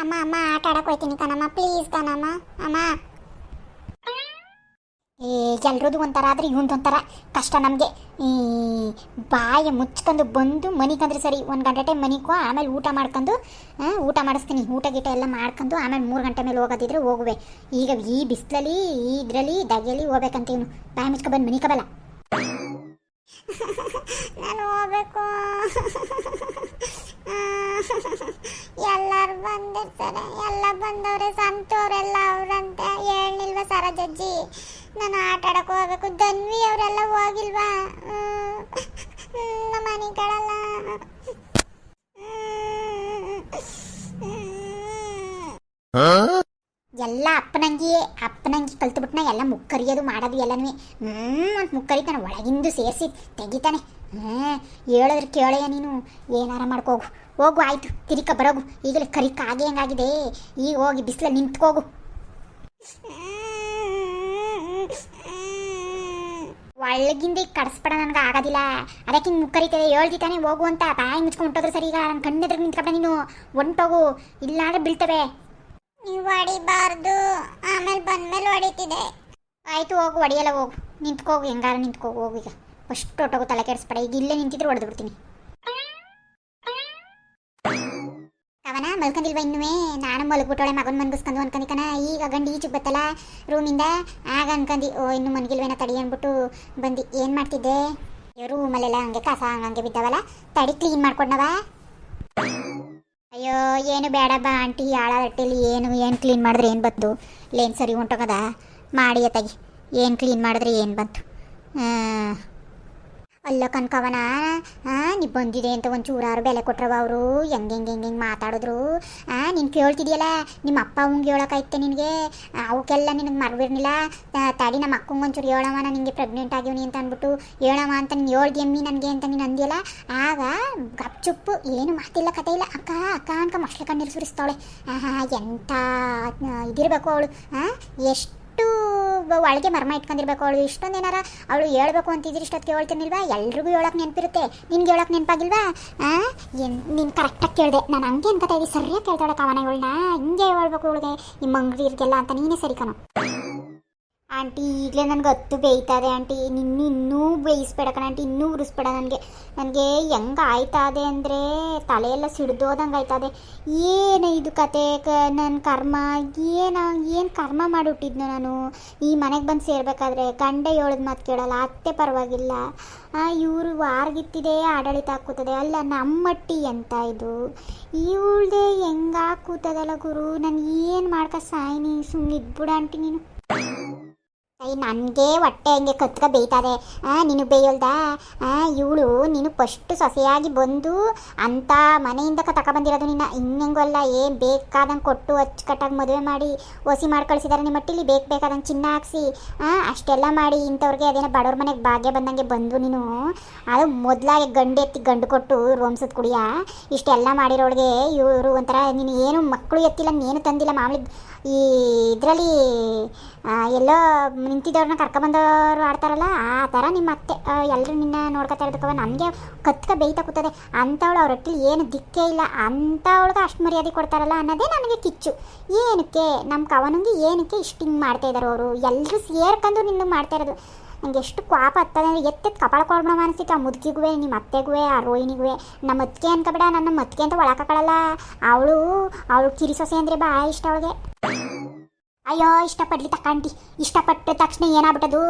ಅಮ್ಮ ಅಮ್ಮ ಆಟ ಆಡಕ್ಕೆ ಹೋಗ್ತೀನಿ ಕಣಮ್ಮ, ಪ್ಲೀಸ್ ಕಣಮ್ಮ ಅಮ್ಮ. ಎಲ್ರದ್ದು ಒಂಥರ ಆದರೆ ಇವಂದು ಒಂಥರ ಕಷ್ಟ ನಮಗೆ. ಈ ಬಾಯ ಮುಚ್ಕೊಂಡು ಬಂದು ಮನಿಕಂದ್ರೆ ಸರಿ, 1 ಗಂಟೆ ಟೈಮ್ ಮನಿಕೋ, ಆಮೇಲೆ ಊಟ ಮಾಡ್ಕೊಂಡು ಊಟ ಮಾಡಿಸ್ತೀನಿ, ಊಟ ಗೀಟ ಎಲ್ಲ ಮಾಡ್ಕೊಂಡು ಆಮೇಲೆ 3 ಗಂಟೆ ಮೇಲೆ ಹೋಗೋದಿದ್ರೆ ಹೋಗುವೆ. ಈಗ ಈ ಬಿಸಿಲಲ್ಲಿ ಇದರಲ್ಲಿ ದಗೆಯಲ್ಲಿ ಹೋಗ್ಬೇಕಂತ ಇವನು ಬಾಯ ಮುಚ್ಕೊ ಬಂದು ಮನಿಕಬಲ್ಲ. ನಾನು ಹೋಗ್ಬೇಕು. ಎಲ್ಲರೂ ಬಂದಿರ್ತಾರೆ, ಎಲ್ಲ ಬಂದವ್ರೆ, ಸಂತೋರೆಲ್ಲ ಅವ್ರಂತೆ. ಹೇಳಿಲ್ವಾ ಸರೋಜಜ್ಜಿ ನಾನು ಆಟ ಆಡಕ್ಕೆ ಹೋಗ್ಬೇಕು? ಧನ್ವಿ ಅವರೆಲ್ಲ ಹೋಗಿಲ್ವಾ? ನಮ್ಮ ಮನೆಗಳಲ್ಲ. ಎಲ್ಲ ಅಪ್ಪನಂಗಿ ಕಲ್ತ್ಬಿಟ್ನ. ಎಲ್ಲ ಮುಕ್ಕರಿಯೋದು ಮಾಡೋದು ಎಲ್ಲನೂ ಅಂತ ಮುಕ್ಕರಿತಾನೆ, ಒಳಗಿಂದು ಸೇರಿಸಿ ತೆಗಿತಾನೆ. ಹೇಳಿದ್ರೆ ಕೇಳೆಯ ನೀನು, ಏನಾರ ಮಾಡ್ಕೋಗು, ಹೋಗು ಆಯ್ತು, ತಿರಿಕ ಬರೋಗು. ಈಗಲೇ ಕರಿಕ ಹಾಗೆ ಹೆಂಗಾಗಿದೆ, ಈಗ ಹೋಗಿ ಬಿಸಿಲ ನಿಂತ್ಕೋಗು. ಒಳಗಿಂದ ಈಗ ಕಡಿಸ್ಬೇಡ, ನನಗೆ ಆಗೋದಿಲ್ಲ. ಅದಕ್ಕೆ ಹಿಂಗೆ ಮುಕ್ಕರಿತದೆ, ಹೇಳ್ದಿತಾನೆ ಹೋಗು ಅಂತ. ಬಾಯಿ ಮುಚ್ಕೊಂಡು ಹೊಂಟೋದ್ರೆ ಸರಿ. ಈಗ ನನ್ನ ಕಣ್ಣೆದ್ರೆ ನಿಂತ್ಕೊಂಡ ನೀನು ಹೊಂಟೋಗು, ಇಲ್ಲಾಂದ್ರೆ ಬೀಳ್ತವೆ. ನೀವು ಹೊಡಿಬಾರ್ದು, ಆಮೇಲೆ ಬಂದ್ಮೇಲೆ ಹೊಡಿತಿದೆ. ಆಯಿತು ಹೋಗು, ಹೊಡಿಯಲ್ಲ, ಹೋಗು, ನಿಂತ್ಕೋಗು, ಹೆಂಗಾರ ನಿಂತ್ಕೋಗು, ಹೋಗು. ಈಗ ಫಸ್ಟ್ ಹೊಟ್ಟೋಗು, ತಲೆ ಕೆಡಿಸ್ಬೇಡ. ಈಗ ಇಲ್ಲೇ ನಿಂತಿದ್ರೆ ಹೊಡೆದು ಬಿಡ್ತೀನಿ. ಅವನ ಮಲ್ಕೊಂಡಿಲ್ವ ಇನ್ನೂ? ನಾನು ಮಲ್ಗ್ಬಿಟ್ಟೋಳೆ, ಮಗನ ಮನ್ಗಿಸ್ಕೊಂಡು ಅನ್ಕೊಂಡಿಕನ. ಈಗ ಗಂಡು ಈಚೆಗೆ ಬತ್ತಲ್ಲ ರೂಮಿಂದ, ಆಗ ಅನ್ಕಂದು ಇನ್ನೂ ಮನ್ಗಿಲ್ವೇನ ತಡಿ ಅಂದ್ಬಿಟ್ಟು ಬಂದು. ಏನು ಮಾಡ್ತಿದ್ದೆ? ರೂಮಲ್ಲೆಲ್ಲ ಹಂಗೆ ಕಸ ಹಂಗೆ ಬಿದ್ದಾವಲ್ಲ, ತಡಿ ಕ್ಲೀನ್ ಮಾಡ್ಕೊಂಡವ. ಅಯ್ಯೋ ಏನು ಬೇಡ ಬಾ ಆಂಟಿ, ಆಳ ಹೊಟ್ಟೆಲಿ ಏನು ಕ್ಲೀನ್ ಮಾಡಿದ್ರೆ ಏನು ಬಂತು? ಲೇನ್ ಸರಿ ಹೊಂಟೋಗದ ಮಾಡಿ ಅತ್ತಾಗಿ. ಏನು ಕ್ಲೀನ್ ಮಾಡಿದ್ರೆ ಏನು ಬಂತು? ಅಲ್ಲ ಕನ್ಕವನ, ನೀ ಬಂದಿದೆ ಅಂತ ಒಂಚೂರಾರು ಬೆಲೆ ಕೊಟ್ರವ ಅವರು. ಹೆಂಗೆ ಮಾತಾಡಿದ್ರು. ನೀನು ಕೇಳ್ತಿದ್ಯಲ್ಲ, ನಿಮ್ಮ ಅಪ್ಪ ಅವಂಗೆ ಹೇಳೋಕಾಯ್ತೆ ನಿನಗೆ? ಅವಕ್ಕೆಲ್ಲ ನಿನಗೆ ಮರವಿರ್ನಿಲ್ಲ. ತಡಿ ನಮ್ಮ ಅಕ್ಕಂಗೆ ಒಂಚೂರು ಹೇಳವ, ನಾನು ನಿಂಗೆ ಪ್ರೆಗ್ನೆಂಟ್ ಆಗಿವ್ನಿ ಅಂತ ಅಂದ್ಬಿಟ್ಟು ಹೇಳವ ಅಂತ ನೀನು ಹೇಳ್ದಿಯಮ್ಮಿ ನನಗೆ ಅಂತ ನೀನು ಅಂದಿಯಲ್ಲ. ಆಗ ಗಪ್ ಚುಪ್ಪು, ಏನು ಮಾತಿಲ್ಲ ಕತೆ ಇಲ್ಲ. ಅಕ್ಕ ಅಕ್ಕ ಅನ್ಕ ಮಕ್ಳು ಕಣ್ಣೀರು ಸುರಿಸ್ತಾವಳೆ. ಎಂಥ ಇದಿರಬೇಕು ಅವಳು, ಎಷ್ಟು ಒಳಗೆ ಮರ್ಮ ಇಟ್ಕೊಂಡಿರ್ಬೇಕು ಅವಳು. ಇಷ್ಟೊಂದೇನಾರ ಅವಳು ಹೇಳ್ಬೇಕು ಅಂತಿದ್ರೆ ಇಷ್ಟೊತ್ತಿಗೆ ಹೇಳ್ತಿರ್ನಿಲ್ವಾ? ಎಲ್ರಿಗೂ ಹೇಳೋಕೆ ನೆನಪಿರುತ್ತೆ, ನಿನ್ಗೆ ಹೇಳೋಕೆ ನೆನಪಾಗಿಲ್ವಾ? ನೀನು ಕರೆಕ್ಟಾಗಿ ಕೇಳಿದೆ, ನಾನು ಹಂಗೆ ಅನ್ಕೋತಾ ಇದ್ದೀನಿ. ಸರಿಯಾಗಿ ಕೇಳ್ತಾಳೆ ಕವನಗಳನ್ನ, ಹಿಂಗೆ ಹೇಳ್ಬೇಕು ಅವಳಿಗೆ, ನಿಮ್ಮ ಅಂಗಡಿಯರಿಗೆಲ್ಲ ಅಂತ. ನೀನೇ ಸರಿ ಕಣೋ ಆಂಟಿ. ಈಗಲೇ ನನಗೆ ಹತ್ತು ಬೇಯ್ತದೆ ಆಂಟಿ. ಇನ್ನೂ ಬೇಯಿಸ್ಬೇಡ ಕಣ ಆಂಟಿ, ಇನ್ನೂ ಉರಿಸ್ಬೇಡ. ನನಗೆ ಹೆಂಗೆ ಆಯ್ತದೆ ಅಂದರೆ ತಲೆಯೆಲ್ಲ ಸಿಡ್ದೋದಂಗೆ ಆಯ್ತದೆ. ಏನು ಇದು ಕತೆ, ನನ್ನ ಕರ್ಮ, ಏನು ಕರ್ಮ ಮಾಡಿಬಿಟ್ಟಿದ್ನು ನಾನು. ಈ ಮನೆಗೆ ಬಂದು ಸೇರಬೇಕಾದ್ರೆ ಗಂಡ ಹೇಳಿದ ಮಾತು ಕೇಳಲ್ಲ, ಅತ್ತೆ ಪರವಾಗಿಲ್ಲ, ಇವರು ವಾರ್ಗಿತ್ತಿದೆ ಆಡಳಿತ ಹಾಕುತ್ತದೆ. ಅಲ್ಲ ನಮ್ಮಟ್ಟಿ ಅಂತ ಇದು ಇವಳ್ದೆ ಹೆಂಗೆ ಕೂತದಲ್ಲ ಗುರು. ನಾನು ಏನು ಮಾಡ್ಕ ಸಾಯ್ನಿ, ಸುಮ್ಮನೆ ಇದ್ಬಿಡ ಆಂಟಿ ನೀನು. ನನಗೆ ಹೊಟ್ಟೆ ಹಂಗೆ ಕತ್ಕ ಬೇಯ್ತದೆ. ನೀನು ಬೇಯಲ್ದ? ಇವಳು ನೀನು ಫಸ್ಟು ಸೊಸೆಯಾಗಿ ಬಂದು ಅಂಥ ಮನೆಯಿಂದ ತಗೊಬಂದಿರೋದು ನಿನ್ನ. ಇನ್ನೆಂಗೂ ಅಲ್ಲ, ಏನು ಬೇಕಾದಂಗೆ ಕೊಟ್ಟು ಅಚ್ಚುಕಟ್ಟಾಗಿ ಮದುವೆ ಮಾಡಿ ಒಸಿ ಮಾಡಿ ಕಳಿಸಿದಾರೆ ನಿಮ್ಮ ಮಟ್ಟಿಲಿ. ಬೇಕಾದಂಗೆ ಚಿನ್ನ ಹಾಕ್ಸಿ ಅಷ್ಟೆಲ್ಲ ಮಾಡಿ ಇಂಥವ್ರಿಗೆ ಅದೇನೋ ಬಡವ್ರ ಮನೆಗೆ ಭಾಗ್ಯ ಬಂದಂಗೆ ಬಂದು ನೀನು. ಅದು ಮೊದಲಾಗಿ ಗಂಡು ಎತ್ತಿ ಗಂಡು ಕೊಟ್ಟು ರೋಮ್ಸದ ಕುಡಿಯ ಇಷ್ಟೆಲ್ಲ ಮಾಡಿರೋಳಿಗೆ ಇವರು ಒಂಥರ ನೀನು ಏನು ಮಕ್ಕಳು ಎತ್ತಿಲ್ಲ, ನೀನು ತಂದಿಲ್ಲ. ಮಾಮೂಲಿ ಈ ಇದರಲ್ಲಿ ಎಲ್ಲೋ ನಿಂತಿದ್ದವ್ರನ್ನ ಕರ್ಕೊಬಂದವರು ಆಡ್ತಾರಲ್ಲ, ಆ ಥರ ನಿಮ್ಮ ಅತ್ತೆ ಎಲ್ಲರೂ ನಿನ್ನ ನೋಡ್ಕೊತಾ ಇರೋದಕ್ಕವ. ನನಗೆ ಕತ್ಕ ಬೇಯ್ತಾ ಕೂತದೆ. ಅಂಥವಳು ಅವ್ರ ಹೊಟ್ಟೆಲಿ ಏನು ದಿಕ್ಕೇ ಇಲ್ಲ, ಅಂಥವಳಿಗೆ ಅಷ್ಟು ಮರ್ಯಾದೆ ಕೊಡ್ತಾರಲ್ಲ ಅನ್ನೋದೇ ನನಗೆ ಕಿಚ್ಚು. ಏನಕ್ಕೆ ನಮ್ಮ ಕವನಿಗೆ ಏನಕ್ಕೆ ಇಷ್ಟು ಹಿಂಗೆ ಮಾಡ್ತಾಯಿದ್ದಾರೆ ಅವರು? ಎಲ್ಲರೂ ಸೇರ್ಕೊಂಡು ನಿನ್ನ ಮಾಡ್ತಾ ಇರೋದು. ನನಗೆ ಎಷ್ಟು ಕೋಪ ಹತ್ತದ ಅಂದರೆ ಎತ್ತೆತ್ತು ಕಪಾಳ ಕೊಡ್ಬಿಡ ಅನಿಸ್ತಿತ್ತು. ಆ ಮುದುಕಿಗೂ, ನಿಮ್ಮ ಅತ್ತೆಗೂ, ಆ ರೋಹಿಣಿಗೂ. ನಮ್ಮ ಅತ್ತಿಗೆ ಅನ್ಕೊಬೇಡ, ನನ್ನ ಮತ್ತಿಗೆ ಅಂತ ಒಳಕಾಕಳಲ್ಲ. ಅವಳು ಕಿರಿ ಸೊಸೆ ಅಂದರೆ ಬಾ ಇಷ್ಟ ಅವಳಿಗೆ. ಅಯ್ಯೋ ಇಷ್ಟಪಡ್ಲಿ ತಕ್ಕಂಟಿ, ಇಷ್ಟಪಟ್ಟ ತಕ್ಷಣ ಏನಾಗ್ಬಿಟ್ಟದು?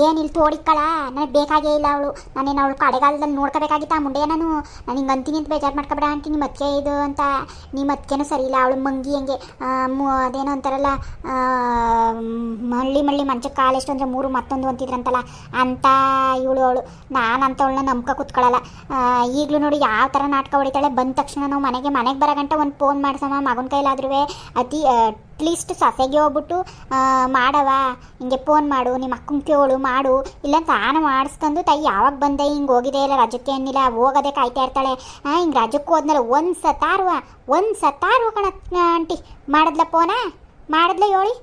ಏನಿಲ್ಲ ತೋಡಿಕ್ಕಳ, ನನಗೆ ಬೇಕಾಗೇ ಇಲ್ಲ ಅವಳು. ನಾನೇನು ಅವಳು ಕಡೆಗಾಲದಲ್ಲಿ ನೋಡ್ಕೋಬೇಕಾಗಿತ್ತು ಆ ಮುಂಡೆ. ನಾನು ಹಿಂಗೆ ಅಂತೀನಿ ಅಂತ ಬೇಜಾರು ಮಾಡ್ಕೊಬೇಡ ಆಂಟಿ. ನಿಮ್ಮ ಅತ್ತಿಗೆ ಇದು ಅಂತ, ನಿಮ್ಮ ಅತ್ತಿಗೆನೂ ಸರಿ ಇಲ್ಲ. ಅವಳು ಮಂಗಿ ಹಂಗೆ ಅದೇನೋ ಅಂತಾರಲ್ಲ, ಮಳ್ಳಿ ಮಂಚಕ್ಕೆ ಕಾಲೆಷ್ಟು ಅಂದರೆ 3 ಮತ್ತೊಂದು ಅಂತಿದ್ರಂತಲ್ಲ, ಅಂತ ಅವಳು. ನಾನು ಅಂಥವಳನ್ನ ನಂಬ್ಕೊ ಕೂತ್ಕೊಳ್ಳಲ್ಲ. ಈಗಲೂ ನೋಡಿ ಯಾವ ಥರ ನಾಟಕ ಹೊಡಿತಾಳೆ. ಬಂದ ತಕ್ಷಣ ನಾವು ಮನೆಗೆ ಬರೋ ಗಂಟೆ ಒಂದು ಫೋನ್ ಮಾಡ್ಸಮ್ಮ ಮಗನ ಕೈಲಾದ್ರೂ. ಅಟ್ಲೀಸ್ಟ್ ಸೊಸೆಗೆ ಹೋಗ್ಬಿಟ್ಟು ಮಾಡವ, ಹಿಂಗೆ ಫೋನ್ ಮಾಡು, ನಿಮ್ಮ ಅಕ್ಕನ ಕೇಳು ಮಾಡು, ಇಲ್ಲ ತಾನು ಮಾಡಿಸ್ಕೊಂಡು ತಾಯಿ ಯಾವಾಗ ಬಂದೆ, ಹಿಂಗೆ ಹೋಗಿದೆ ಇಲ್ಲ ರಜಕ್ಕೆ ಏನಿಲ್ಲ, ಹೋಗೋದೇ ಕಾಯ್ತಾ ಇರ್ತಾಳೆ. ಹಿಂಗೆ ರಜಕ್ಕೆ ಹೋದ್ಮೇಲೆ ಒಂದು ಸತಾರು ಕಣ ಆಂಟಿ. ಮಾಡಿದ್ಲ ಫೋನ ಮಾಡಿದ್ಲ ಹೇಳಿ?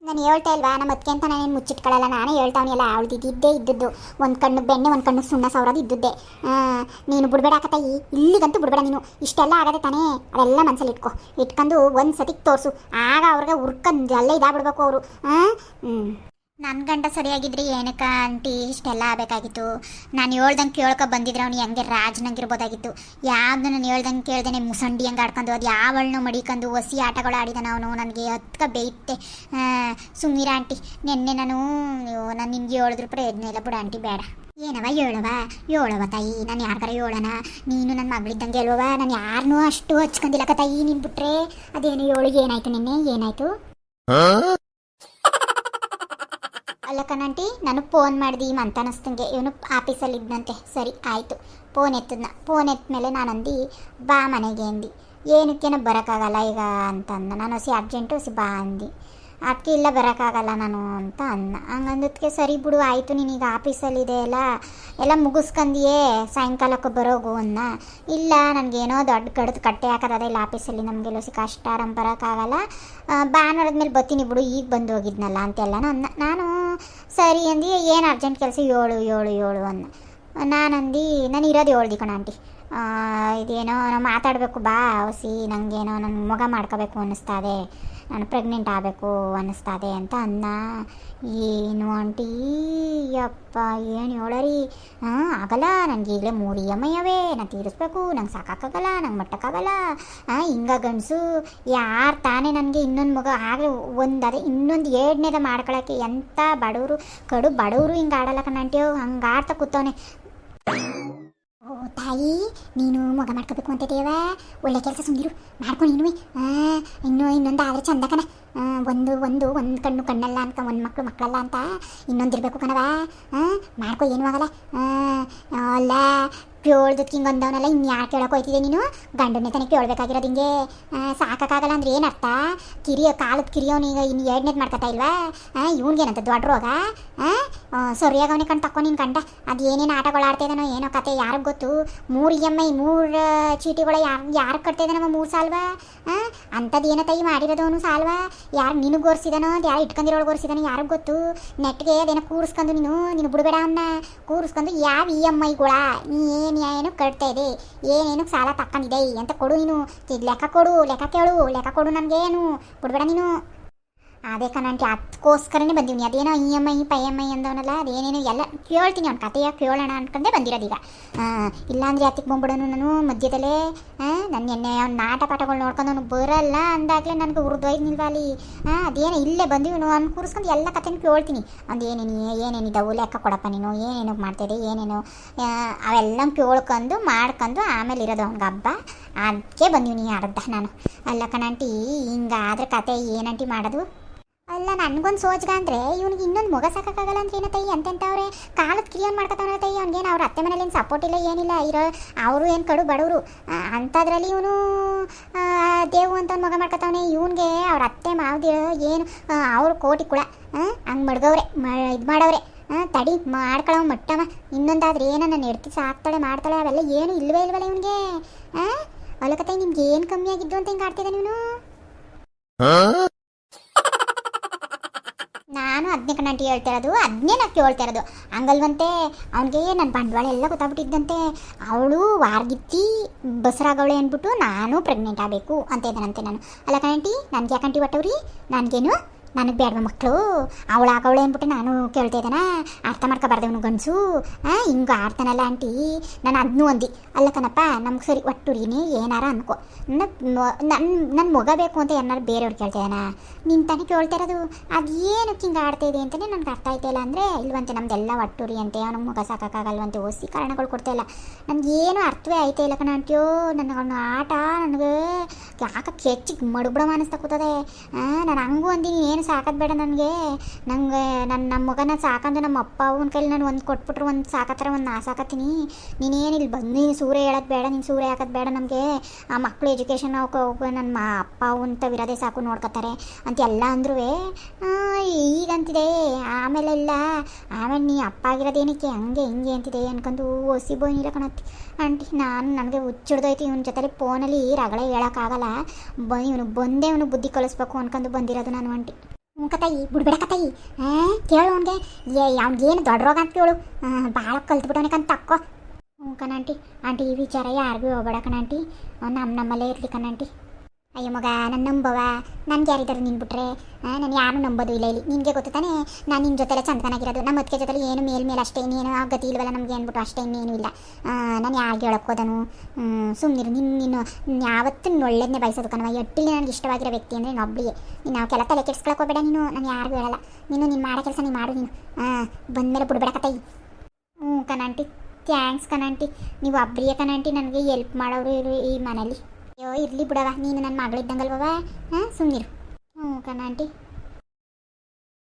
ನಾನು ಹೇಳ್ತಾ ಇಲ್ವಾ ನಮ್ಮ ಅದಕ್ಕೆ ಅಂತ ನಾನೇನು ಮುಚ್ಚಿಟ್ಕೊಳ್ಳಲ್ಲ, ನಾನೇ ಹೇಳ್ತಾವನಿಲ್ಲ ಅವಳು ಇದ್ದೇ ಇದ್ದದ್ದು. ಒಂದು ಕಣ್ಣು ಬೆಣ್ಣೆ ಒಂದು ಕಣ್ಣು ಸುಣ್ಣ ಸವರೋದು ಇದ್ದುದ್ದೆ. ನೀನು ಬಿಡ್ಬೇಡ ತಾಯಿ, ಇಲ್ಲಿಗಂತೂ ಬಿಡ್ಬೇಡ ನೀನು. ಇಷ್ಟೆಲ್ಲ ಆಗದೆ ತಾನೇ, ಅದೆಲ್ಲ ಮನಸ್ಸಲ್ಲಿ ಇಟ್ಕೊಂಡು ಒಂದು ಸತಿಗೆ ತೋರಿಸು, ಆಗ ಅವ್ರಿಗೆ ಹುರ್ಕೊಂಡು ಎಲ್ಲ ಇದಾಗ್ಬಿಡ್ಬೇಕು ಅವರು. ನನ್ನ ಗಂಡ ಸರಿಯಾಗಿದ್ರಿ ಏನಕ್ಕ ಆಂಟಿ ಇಷ್ಟೆಲ್ಲ ಆಗಬೇಕಾಗಿತ್ತು. ನಾನು ಹೇಳ್ದಂಗೆ ಕೇಳ್ಕೊ ಬಂದಿದ್ರೆ ಅವ್ನು ಹೆಂಗೆ ರಾಜ್ನಂಗಿರ್ಬೋದಾಗಿತ್ತು. ಯಾವ್ದು ನಾನು ಹೇಳ್ದಂಗೆ ಕೇಳ್ದೇನೆ ಮುಸಂಡಿ ಹಂಗೆ ಆಡ್ಕೊಂಡು ಅದು ಯಾವಳನ್ನೂ ಮಡಿಕೊಂಡು ಹೊಸಿ ಆಟಗಳು ಆಡಿದಾನ ಅವನು. ನನಗೆ ಹತ್ಕ ಬೇಯ್ತೆ. ಸುಮ್ಮೀರ ಆಂಟಿ, ನಿನ್ನೆ ನಾನು ನಿಮ್ಗೆ ಹೇಳಿದ್ರು ಪ್ರಯೋಜನ ಇಲ್ಲ ಬಿಡು ಆಂಟಿ, ಬೇಡ. ಏನವ ಹೇಳವ ತಾಯಿ, ನಾನು ಯಾರಿಗಾರ ಹೇಳೋಣ? ನೀನು ನನ್ನ ಮಗಳಿದ್ದಂಗೆ ಹೇಳುವ, ನಾನು ಯಾರನ್ನೂ ಅಷ್ಟು ಹಚ್ಕೊಂಡಿಲ್ಲಕ್ಕ ತಾಯಿ. ನೀನು ಬಿಟ್ರೆ ಅದೇನು ಹೇಳು, ಏನಾಯ್ತು ನಿನ್ನೆ ಏನಾಯ್ತು? ಅಲ್ಲ ಕಣಂಟಿ, ನಾನು ಫೋನ್ ಮಾಡಿದೆ ಅಂತ ಅನ್ನಿಸ್ತಂಗೆ, ಇವನು ಆಫೀಸಲ್ಲಿ ಇದ್ದಂತೆ. ಸರಿ ಆಯಿತು, ಫೋನ್ ಫೋನ್ ಎತ್ತ ಮೇಲೆ ನಾನು ಅಂದು ಬಾ ಮನೆಗೆ ಅಂದು. ಏನಕ್ಕೇನೋ ಬರೋಕ್ಕಾಗಲ್ಲ ಈಗ ಅಂತ ಅಂದ. ನಾನು ಹೊಸಿ ಅರ್ಜೆಂಟು ಹೊಸಿ ಬಾ ಅಂದು. ಅದಕ್ಕೆ ಇಲ್ಲ ಬರೋಕ್ಕಾಗಲ್ಲ ನಾನು ಅಂತ ಅಂದ. ಹಂಗಂದಕ್ಕೆ ಸರಿ ಬಿಡು ಆಯಿತು, ನೀನೀಗ ಆಫೀಸಲ್ಲಿದೆ ಎಲ್ಲ ಮುಗಿಸ್ಕೊಂಡಿಯೇ ಸಾಯಂಕಾಲಕ್ಕೆ ಬರೋಗು ಅನ್ನ. ಇಲ್ಲ ನನಗೇನೋ ದೊಡ್ಡ ಕಡ್ದು ಕಟ್ಟೆ ಹಾಕೋದ ಇಲ್ಲ ಆಫೀಸಲ್ಲಿ, ನಮಗೆಲ್ಲ ಕಷ್ಟ ಬರೋಕ್ಕಾಗಲ್ಲ, ಭಾನುವಾರದ ಮೇಲೆ ಬರ್ತೀನಿ ಬಿಡು, ಈಗ ಬಂದು ಹೋಗಿದ್ನಲ್ಲ ಅಂತೆಲ್ಲ ನಾನು ಸರಿ ಅಂದು. ಏನು ಅರ್ಜೆಂಟ್ ಕೆಲಸ ಏಳು ಅನ್ನ. ನಾನಂದು ನಾನು ಇರೋದು ಹೇಳ್ದಿ ಕಣ ಆಂಟಿ, ಇದೇನೋ ನಾವು ಮಾತಾಡಬೇಕು ಬಾ ಹೊಸಿ, ನನಗೇನೋ ನನ್ನ ಮಗ ಮಾಡ್ಕೋಬೇಕು ಅನ್ನಿಸ್ತದೆ, ನಾನು ಪ್ರೆಗ್ನೆಂಟ್ ಆಗಬೇಕು ಅನ್ನಿಸ್ತದೆ ಅಂತ ಅನ್ನ. ಏನು ಆಂಟಿ ಯಪ್ಪ ಏನು ಹೇಳರಿ, ಆಗಲ್ಲ, ನನಗೆ ಈಗಲೇ 3 EMI ಅವೇ, ನಾನು ತೀರಿಸ್ಬೇಕು, ನಂಗೆ ಸಾಕಾಗಲ್ಲ, ನಂಗೆ ಮಟ್ಟಕ್ಕಾಗಲ್ಲ. ಹಿಂಗ ಗಂಡಸು ಯಾರು ತಾನೇ ನನಗೆ ಇನ್ನೊಂದು ಮಗ ಆಗಲಿ ಅದೇ ಇನ್ನೊಂದು 2ನೇದ ಮಾಡ್ಕೊಳಕ್ಕೆ ಎಂಥ ಕಡು ಬಡವರು ಹಿಂಗೆ ಆಡಲ್ಲ ಕಣ್ಣಂಟಿಯೋ, ಹಂಗೆ ಆಡ್ತಾ ಕೂತವನೆ. ಓ ತಾಯಿ, ನೀನು ಮಗ ಮಾಡ್ಕೋಬೇಕು ಅಂತಿದ್ದೀವ, ಒಳ್ಳೆ ಕೆಲಸ ಸುಂದಿರು ಮಾಡ್ಕೊಂಡು ಇನ್ನೊಂದು ಆದರೆ ಚಂದ ಕಣ. ಒಂದು ಕಣ್ಣು ಕಣ್ಣಲ್ಲ ಅಂತ, ಒಂದು ಮಕ್ಕಳಲ್ಲ ಅಂತ ಇನ್ನೊಂದಿರಬೇಕು ಕಣವ. ಮಾಡ್ಕೊ, ಏನೂ ಆಗಲ್ಲ. ಅಲ್ಲ ಕೇಳ್ದಕ್ಕೆ ಹಿಂಗೆ ಅಂದವನಲ್ಲ, ಇನ್ನು ಯಾಕೆ ಕೇಳೋಕೆ ಹೋಯ್ತಿದೆ ನೀನು? ಗಂಡನೇ ತಾನೇ ಕೇಳಬೇಕಾಗಿರೋದು. ಹಿಂಗೆ ಸಾಕಾಗಲ್ಲ ಅಂದ್ರೆ ಏನರ್ಥ? ಕಾಲದ ಕಿರಿಯೋನೀಗ ಇನ್ನು 2ನೇದು ಮಾಡ್ಕೊತಾ ಇಲ್ವಾ? ಇವ್ನಿಗೇನಂತ ದೊಡ್ಡ ರೋಗ? ಸರಿಯಾಗಿ ಅವನಿಗೆ ಕಣ್ ತಕ್ಕೊ ನಿನ್ನ ಗಂಡ. ಅದು ಏನೇನು ಆಟಗಳು ಆಡ್ತಾಯಿದ್ದಾನೋ ಏನೋ ಕತೆ ಯಾರಿಗೆ ಗೊತ್ತು. 3 EMI 3 ಚೀಟಿಗಳು ಯಾರು ಕಟ್ತಾಯಿದ್ದಾನವ? 3 ಸಾಲ್ವಾ? ಅಂಥದ್ದು ಏನೋ ತಾಯಿ ಮಾಡಿರೋದವನು ಸಾಲ್ವಾ? ಯಾರು ನಿನಗೆ ಗೋರ್ಸಿದಾನೋ, ಅದು ಯಾರು ಇಟ್ಕೊಂಡಿರೋಳು ಗೋರ್ಸಿದಾನೋ ಯಾರಿಗೆ ಗೊತ್ತು? ನೆಟ್ಗೆ ಅದೇನೋ ಕೂರಿಸ್ಕೊಂಡು ನೀನು ಬಿಡಬೇಡ ಅವನ್ನ ಕೂರಿಸ್ಕೊಂಡು ಯಾವ EMIಗಳ ಏನು ಕಟ್ತಾ ಇದೆ, ಏನೇನು ಸಾಲ ತಕ್ಕೊಂಡಿದೆ ಅಂತ ಕೊಡು ನೀನು. ಲೆಕ್ಕ ಕೊಡು ನನಗೇನು ಬಿಡ್ಬೇಡ ನೀನು. ಅದೇ ಕಣಂಟಿ, ಅದಕ್ಕೋಸ್ಕರನೇ ಬಂದೀನಿ. ಅದೇನೋ EMI PMI ಅಂದವನಲ್ಲ, ಅದೇನೇನು ಎಲ್ಲ ಕೇಳ್ತೀನಿ, ಅವ್ನ ಕತೆಯ ಕೇಳೋಣ ಅಂದ್ಕೊಂಡೆ ಬಂದಿರೋದೀಗ. ಇಲ್ಲಾಂದ್ರೆ ಯಾತಿಗೆ ಬಂದ್ಬಿಡೋನು ನಾನು ಮಧ್ಯದಲ್ಲೇ? ನನ್ನ ಎಣ್ಣೆ ಅವ್ನ ಪಾಠಗಳು ನೋಡ್ಕೊಂಡು ಅವನು ಬರಲ್ಲ ಅಂದಾಗಲೇ ನನಗೆ ಉರಿದೋಯ್ದು ನಿಲ್ವಾಲಿ. ಅದೇನೋ ಇಲ್ಲೇ ಬಂದಿವನು ಅವ್ನು ಕೂರಿಸ್ಕೊಂಡು ಎಲ್ಲ ಕತೆನೂ ಕೇಳ್ತೀನಿ. ಒಂದು ಏನೇನಿದ್ದಾವು ಲೆಕ್ಕ ಕೊಡಪ್ಪ ನೀನು, ಏನೇನು ಮಾಡ್ತಾಯಿದೆ ಏನೇನು ಅವೆಲ್ಲ ಕೇಳ್ಕೊಂಡು ಮಾಡ್ಕೊಂಡು ಆಮೇಲೆ ಇರೋದು ಅವ್ನಿಗೆ ಹಬ್ಬ. ಅದಕ್ಕೆ ಬಂದೀನಿ ಅರ್ಧ ನಾನು. ಅಲ್ಲ ಕಣಂಟಿ, ಹಿಂಗಾದ್ರೆ ಕತೆ ಏನಂಟಿ ಮಾಡೋದು? ಅಲ್ಲ ನನಗೊಂದು ಸೋಚ್ಗ ಅಂದರೆ ಇವ್ನಿಗೆ ಇನ್ನೊಂದು ಮಗ ಸಾಕಾಗಲ್ಲ ಅಂದ್ರೆ ಏನೋ ತಾಯಿ ಅಂತೆಂತವ್ರೆ. ಕಾಲದ ಕಿರಿಯೋನು ಮಾಡ್ಕೊತಾವ ತಾಯಿ. ಅವ್ನಿಗೇನು ಅವ್ರ ಅತ್ತೆ ಮನೇಲಿ ಏನು ಸಪೋರ್ಟ್ ಇಲ್ಲ ಏನಿಲ್ಲ, ಅವರು ಏನು ಕಡು ಬಡವರು. ಅಂಥದ್ರಲ್ಲಿ ಇವನು ದೇವು ಅಂತ ಒಂದು ಮಗ ಮಾಡ್ಕೊತಾವನೆ. ಇವನಿಗೆ ಅವ್ರ ಅತ್ತೆ ಮಾವ್ದು ಏನು ಅವರು ಕೋಟಿ ಕುಳ ಹಂಗೆ ಮಡ್ಗವ್ರೆ ಇದು ಮಾಡವ್ರೆ. ತಡಿ ಮಾಡ್ಕೊಳವ ಮಟ್ಟವ. ಇನ್ನೊಂದಾದ್ರೆ ಏನೋ ನನ್ನ ಹೆಡ್ತಿ ಸಾಕ್ತಾಳೆ ಮಾಡ್ತಾಳೆ, ಅವೆಲ್ಲ ಏನು ಇಲ್ವೇ ಇಲ್ವಲ್ಲ ಇವನಿಗೆ. ಅಲ್ಲಕತ್ತಾಯಿ, ನಿಮ್ಗೆ ಏನು ಕಮ್ಮಿ ಆಗಿದ್ದು ಅಂತ ಹಿಂಗೆ ಆಡ್ತಿದ್ದಾನೆ ಇವನು. ನಾನು ಅದನ್ನೇ ಕಣ್ಣಂಟಿ ಹೇಳ್ತಿರೋದು, ಅದನ್ನೇ ನಾನು ಕೇಳ್ತಾ ಇರೋದು. ಹಂಗಲ್ವಂತೆ ಅವನಿಗೆ ನನ್ನ ಬಂಡವಾಳ ಎಲ್ಲ ಗೊತ್ತಾಗ್ಬಿಟ್ಟಿದ್ದಂತೆ. ಅವಳು ವಾರ್ಗಿತ್ತಿ ಬಸರಾಗವಳೆ ಅಂದ್ಬಿಟ್ಟು ನಾನು ಪ್ರೆಗ್ನೆಂಟ್ ಆಗಬೇಕು ಅಂತ ಇದ್ದಾನಂತೆ. ನಾನು ಅಲ್ಲ ಕಣ್ಣಂಟಿ, ನನಗೆ ಯಾಕಂಟಿ ಒಟ್ಟವ್ರಿ? ನನಗೇನು ನನಗೆ ಬೇಡವ ಮಕ್ಕಳು, ಅವಳಾಗವಳೆ ಅಂದ್ಬಿಟ್ಟು ನಾನು ಕೇಳ್ತಾ ಇದ್ದಾನ. ಅರ್ಥ ಮಾಡ್ಕೊಬಾರ್ದವನು ಗಂಡಸು ಹಿಂಗೆ ಆಡ್ತಾನಲ್ಲ ಆಂಟಿ. ನಾನು ಅದನ್ನೂ ಅಂದು ಅಲ್ಲ ಕಣಪ್ಪ, ನಮ್ಗೆ ಸರಿ ಒಟ್ಟುರಿನೇ ಏನಾರ ಅನ್ಕೋ. ನನ್ನ ಮಗ ಬೇಕು ಅಂತ ಏನಾರು ಬೇರೆಯವ್ರು ಕೇಳ್ತಾ ಇದ್ದಾನ? ನಿನ್ನ ತಾನೇ ಕೇಳ್ತಾ ಇರೋದು. ಅದು ಏನಕ್ಕೆ ಹಿಂಗೆ ಆಡ್ತಾ ಇದೆ ಅಂತಲೇ ನನಗೆ ಅರ್ಥ ಆಯ್ತಾಯಿಲ್ಲ. ಅಂದರೆ ಇಲ್ವಂತೆ ನಮ್ದೆಲ್ಲ ಒಟ್ಟುರಿ ಅಂತೆ, ಅವ್ನಿಗೆ ಮಗ ಸಾಕಾಗಲ್ವಂತೆ, ಓಸಿ ಕಾರಣಗಳು ಕೊಡ್ತಾಯಿಲ್ಲ. ನನಗೇನು ಅರ್ಥವೇ ಆಯ್ತಾ ಇಲ್ಲ ಕಣ ಅಂತೀಯೋ. ನನಗೆ ಅವನ ಆಟ ನನಗೆ ಯಾಕೆ ಕೆಚ್ಚಿಗೆ ಮಡುಬಿಡೋ ಅನಿಸ್ತಾ ಕೂತದೆ. ನಾನು ಹಂಗೂ ಅಂದಿನಿ, ಏನು ಸಾಕೋದು ಬೇಡ ನನಗೆ ನಮ್ಮ ಮಗನ ಸಾಕಂದು ನಮ್ಮ ಅಪ್ಪ ಅವನ ಕೈಲಿ ನಾನು ಒಂದು ಕೊಟ್ಬಿಟ್ರೆ ಒಂದು ಸಾಕತ್ತರ ಒಂದು ನಾ ಸಾಕತ್ತೀನಿ. ನೀನೇನಿಲ್ಲ ಬಂದು ನೀನು ಸೂರ್ಯ ಹೇಳೋದು ಬೇಡ, ನೀನು ಸೂರ್ಯ ಹಾಕೋದು ಬೇಡ. ನಮಗೆ ಆ ಮಕ್ಕಳು ಎಜುಕೇಷನ್ ನನ್ನ ಅಪ್ಪ ಅವಂತ ವಿರೋಧೆ ಸಾಕು ನೋಡ್ಕೊತಾರೆ ಅಂತ ಎಲ್ಲ ಅಂದ್ರೂ ಈಗಂತಿದೆ. ಆಮೇಲೆ ನೀ ಅಪ್ಪ ಆಗಿರೋದೇನಕ್ಕೆ ಹಂಗೆ ಹಿಂಗೆ ಅಂತಿದೆ ಅನ್ಕೊಂಡು ಒಸಿ ಬೋಯ್ನಿಲ್ಲ ಕಣತ್ತಿ ಆಂಟಿ. ನನಗೆ ಹುಚ್ಚಿಡ್ದೋಯ್ತು ಇವನ ಜೊತೆಲಿ ಫೋನಲ್ಲಿ ರಗಳೆ ಹೇಳೋಕ್ಕಾಗಲ್ಲ. ಇವನು ಬುದ್ಧಿ ಕಳಿಸ್ಬೇಕು ಅನ್ಕೊಂಡು ಬಂದಿರೋದು ನಾನು ಆಂಟಿ. ಹ್ಞೂ ಕತಾಯಿ ಬಿಡ್ಬೇಡ ಕತಾಯಿ ಕೇಳು ಅವ್ನಿಗೆ ಅವ್ನಿಗೇನು ದೊಡ್ಡ ರೋಗ ಅಂತ ಕೇಳು ಭಾಳ ಕಲ್ತ್ಬಿಟ್ಟವನಿಕಂತ ತಕ್ಕೋ. ಹ್ಞೂ ಕಣಾಂಟಿ ಆಂಟಿ ಈ ವಿಚಾರ ಯಾರಿಗೂ ಹೋಗ್ಬೇಡ ಕಣಾಂಟಿ, ನಮ್ಮಲ್ಲೇ ಇರಲಿ ಕಣಾಂಟಿ. ಅಯ್ಯೋ ಮಗ ನನ್ನ ನಂಬವ, ನನ್ಗೆ ಯಾರಿದ್ದಾರೆ ನಿನ್ ಬಿಟ್ರೆ ನಾನು ಯಾರು ನಂಬೋದು ಇಲ್ಲ ಇಲ್ಲಿ. ನಿನಗೆ ಗೊತ್ತು ತಾನೇ ನಾನು ನಿನ್ನ ಜೊತೆಲೆ ಚಂದನಾಗಿರೋದು, ನಮ್ಮ ಅದಕ್ಕೆ ಜೊತೆಲಿ ಏನು ಮೇಲೆ ಅಷ್ಟೇ, ಇನ್ನೇನು ಗತಿ ಇಲ್ವಲ್ಲ ನಮಗೆ ಅಂದ್ಬಿಟ್ಟು ಅಷ್ಟೇ, ಇನ್ನೇನು ಇಲ್ಲ. ನಾನು ಯಾರಿಗೆ ಹೇಳೋಕ್ಕೋದನು, ಸುಮ್ಮನಿರು. ನೀನು ಯಾವತ್ತೂ ಒಳ್ಳೇದನ್ನೇ ಬಯಸೋದು ಕಣವ. ಎಟ್ಟಿಲಿ ನನಗೆ ಇಷ್ಟವಾಗಿರೋ ವ್ಯಕ್ತಿ ಅಂದರೆ ನೀನು ಒಬ್ಬಳಿಗೆ. ನೀನು ನಾವು ಕೆಲ ತಲೆ ಕೆಡ್ಸ್ಕೊಳಕ್ಕೆ ಹೋಗಬೇಡ ನೀನು, ನಾನು ಯಾರಿಗೂ ಹೇಳಲ್ಲ. ನೀನು ಮಾಡೋ ಕೆಲಸ ನೀನು ಮಾಡು ನೀನು, ಬಂದಮೇಲೆ ಬಿಡ್ಬೇಡ ಕತಾಯಿ. ಹ್ಞೂ ಕಣಾಂಟಿ ಥ್ಯಾಂಕ್ಸ್ ಕಣಾಂಟಿ, ನೀವು ಒಬ್ಬರಿಯೇ ಕಣಾಂಟಿ ನನಗೆ ಎಲ್ಪ್ ಮಾಡೋರು ಇರು ಈ ಮನೇಲಿ. ಅಯ್ಯೋ ಇರಲಿ ಬಿಡವ, ನೀನು ನನ್ನ ಮಗಳಿದ್ದಂಗಲ್ವವ, ಸುಮ್ಮನಿರು. ಹ್ಞೂ ಕಣಾಂಟಿ.